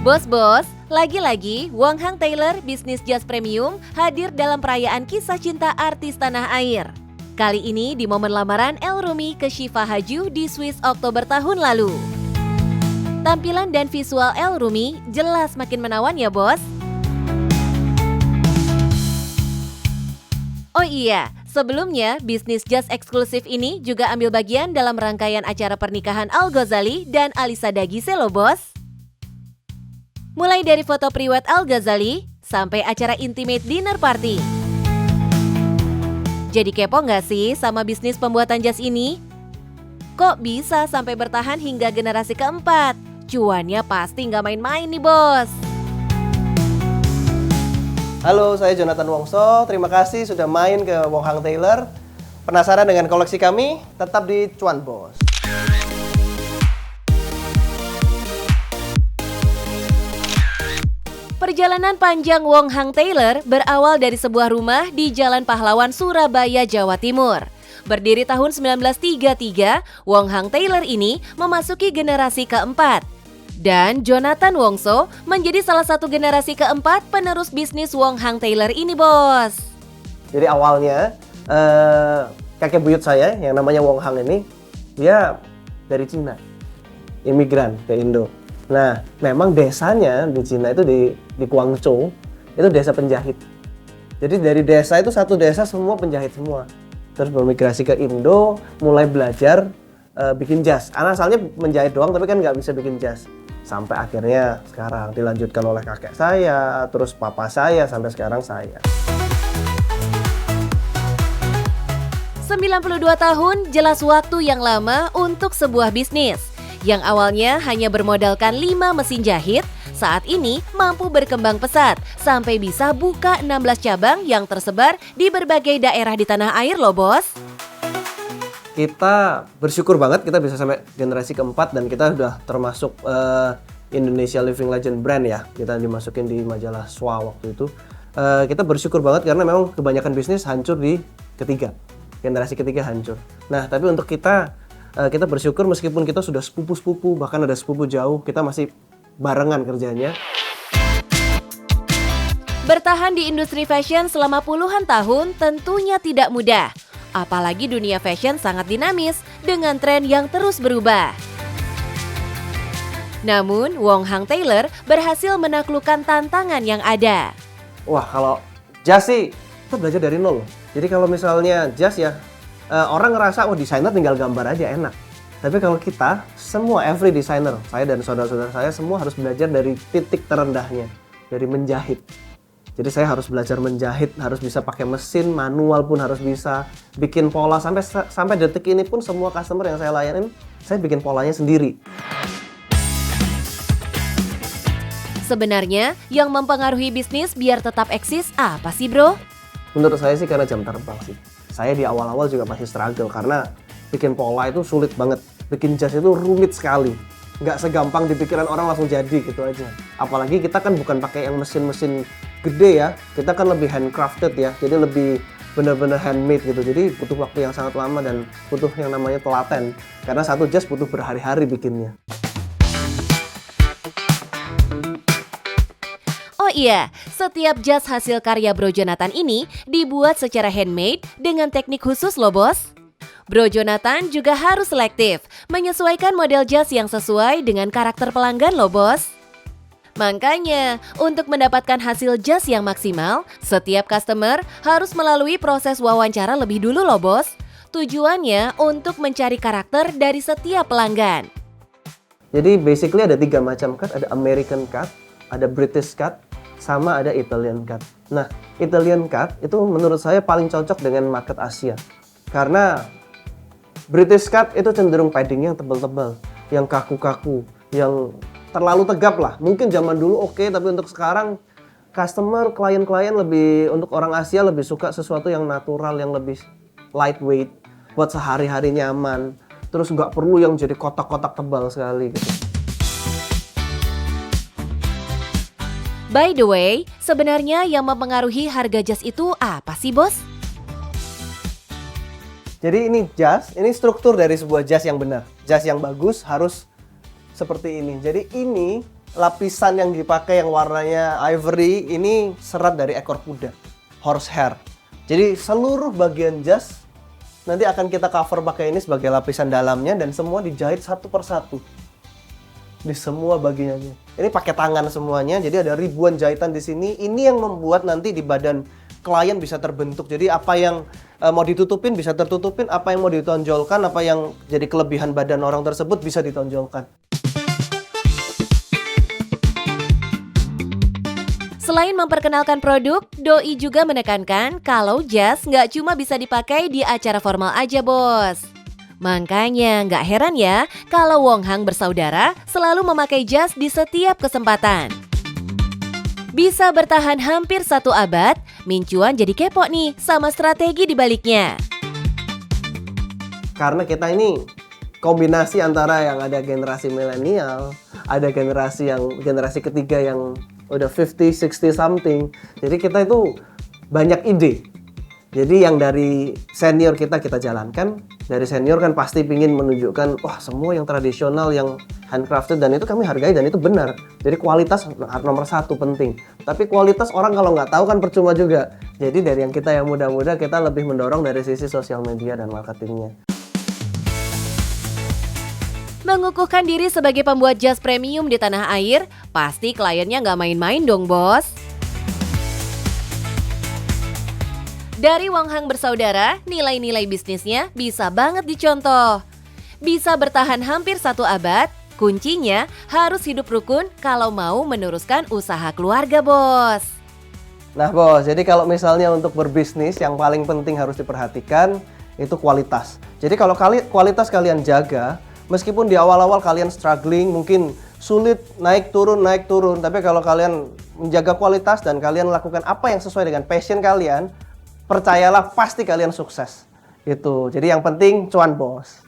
Bos-bos, lagi-lagi Wong Hang Tailor bisnis jas premium hadir dalam perayaan kisah cinta artis tanah air. Kali ini di momen lamaran El Rumi ke Syifa Haju di Swiss Oktober tahun lalu. Tampilan dan visual El Rumi jelas makin menawan ya bos. Oh iya, sebelumnya bisnis jas eksklusif ini juga ambil bagian dalam rangkaian acara pernikahan Al Ghazali dan Alisa Dagise loh bos. Mulai dari foto priwet Al Ghazali sampai acara intimate dinner party. Jadi kepo nggak sih sama bisnis pembuatan jas ini? Kok bisa sampai bertahan hingga generasi keempat? Cuannya pasti nggak main-main nih bos. Halo, saya Jonathan Wongso. Terima kasih sudah main ke Wong Hang Tailor. Penasaran dengan koleksi kami? Tetap di Cuan Bos. Perjalanan panjang Wong Hang Tailor berawal dari sebuah rumah di Jalan Pahlawan, Surabaya, Jawa Timur. Berdiri tahun 1933, Wong Hang Tailor ini memasuki generasi keempat. Dan Jonathan Wongso menjadi salah satu generasi keempat penerus bisnis Wong Hang Tailor ini bos. Jadi awalnya kakek buyut saya yang namanya Wong Hang ini, dia dari Cina, imigran ke Indo. Nah, memang desanya di Cina itu di Guangzhou, itu desa penjahit. Jadi dari desa itu satu desa semua penjahit semua. Terus bermigrasi ke Indo, mulai belajar bikin jas. Karena asalnya menjahit doang tapi kan nggak bisa bikin jas. Sampai akhirnya sekarang dilanjutkan oleh kakek saya, terus papa saya, sampai sekarang saya. 92 tahun jelas waktu yang lama untuk sebuah bisnis. Yang awalnya hanya bermodalkan 5 mesin jahit, saat ini mampu berkembang pesat sampai bisa buka 16 cabang yang tersebar di berbagai daerah di tanah air loh bos. Kita bersyukur banget kita bisa sampai generasi keempat dan kita sudah termasuk Indonesia Living Legend brand ya. Kita dimasukin di majalah SWA waktu itu. Kita bersyukur banget karena memang kebanyakan bisnis hancur di ketiga. Generasi ketiga hancur. Nah, tapi untuk kita bersyukur meskipun kita sudah sepupu-sepupu, bahkan ada sepupu jauh, kita masih barengan kerjanya. Bertahan di industri fashion selama puluhan tahun tentunya tidak mudah. Apalagi dunia fashion sangat dinamis dengan tren yang terus berubah. Namun, Wong Hang Tailor berhasil menaklukkan tantangan yang ada. Wah, kalau jas sih, kita belajar dari nol. Jadi kalau misalnya jas ya, orang ngerasa, desainer tinggal gambar aja enak. Tapi kalau kita, semua every designer, saya dan saudara-saudara saya semua harus belajar dari titik terendahnya, dari menjahit. Jadi saya harus belajar menjahit, harus bisa pakai mesin, manual pun harus bisa, bikin pola. Sampai detik ini pun semua customer yang saya layanin, saya bikin polanya sendiri. Sebenarnya, yang mempengaruhi bisnis biar tetap eksis apa sih bro? Menurut saya sih karena jam terbang sih. Saya di awal-awal juga masih struggle karena bikin pola itu sulit banget. Bikin jas itu rumit sekali. Nggak segampang di pikiran orang langsung jadi gitu aja. Apalagi kita kan bukan pakai yang mesin-mesin gede ya. Kita kan lebih handcrafted ya. Jadi lebih benar-benar handmade gitu. Jadi butuh waktu yang sangat lama dan butuh yang namanya telaten. Karena satu jas butuh berhari-hari bikinnya. Oh iya, setiap jas hasil karya Bro Jonathan ini dibuat secara handmade dengan teknik khusus loh bos. Bro Jonathan juga harus selektif, menyesuaikan model jas yang sesuai dengan karakter pelanggan loh bos. Makanya, untuk mendapatkan hasil jas yang maksimal, setiap customer harus melalui proses wawancara lebih dulu loh bos. Tujuannya untuk mencari karakter dari setiap pelanggan. Jadi basically ada 3 macam cut, ada American cut, ada British cut, sama ada Italian cut. Nah, Italian cut itu menurut saya paling cocok dengan market Asia. Karena British cut itu cenderung paddingnya yang tebal-tebal, yang kaku-kaku, yang terlalu tegap lah. Mungkin zaman dulu oke, tapi untuk sekarang customer, klien-klien lebih, untuk orang Asia lebih suka sesuatu yang natural, yang lebih lightweight, buat sehari-hari nyaman. Terus nggak perlu yang jadi kotak-kotak tebal sekali gitu. By the way, sebenarnya yang mempengaruhi harga jas itu apa sih bos? Jadi ini jas, ini struktur dari sebuah jas yang benar. Jas yang bagus harus seperti ini. Jadi ini lapisan yang dipakai yang warnanya ivory ini serat dari ekor kuda, horsehair. Jadi seluruh bagian jas nanti akan kita cover pakai ini sebagai lapisan dalamnya dan semua dijahit satu persatu di semua bagiannya. Ini pakai tangan semuanya, jadi ada ribuan jahitan di sini. Ini yang membuat nanti di badan klien bisa terbentuk. Jadi apa yang mau ditutupin bisa tertutupin, apa yang mau ditonjolkan, apa yang jadi kelebihan badan orang tersebut bisa ditonjolkan. Selain memperkenalkan produk, Doi juga menekankan kalau jas nggak cuma bisa dipakai di acara formal aja, bos. Makanya nggak heran ya kalau Wong Hang bersaudara selalu memakai jas di setiap kesempatan. Bisa bertahan hampir 1 abad, Min Chuan jadi kepo nih sama strategi di baliknya. Karena kita ini kombinasi antara yang ada generasi milenial, ada generasi ketiga yang udah 50, 60 something. Jadi kita itu banyak ide. Jadi yang dari senior kita jalankan. Dari senior kan pasti pingin menunjukkan, wah semua yang tradisional, yang handcrafted, dan itu kami hargai dan itu benar. Jadi kualitas nomor 1 penting. Tapi kualitas orang kalau nggak tahu kan percuma juga. Jadi dari yang kita yang muda-muda, kita lebih mendorong dari sisi sosial media dan marketingnya. Mengukuhkan diri sebagai pembuat jas premium di tanah air, pasti kliennya nggak main-main dong, bos. Dari Wong Hang bersaudara, nilai-nilai bisnisnya bisa banget dicontoh. Bisa bertahan hampir 1 abad, kuncinya harus hidup rukun kalau mau meneruskan usaha keluarga, bos. Nah bos, jadi kalau misalnya untuk berbisnis yang paling penting harus diperhatikan itu kualitas. Jadi kalau kualitas kalian jaga, meskipun di awal-awal kalian struggling, mungkin sulit naik turun, tapi kalau kalian menjaga kualitas dan kalian lakukan apa yang sesuai dengan passion kalian, percayalah pasti kalian sukses. Itu. Jadi yang penting cuan, bos.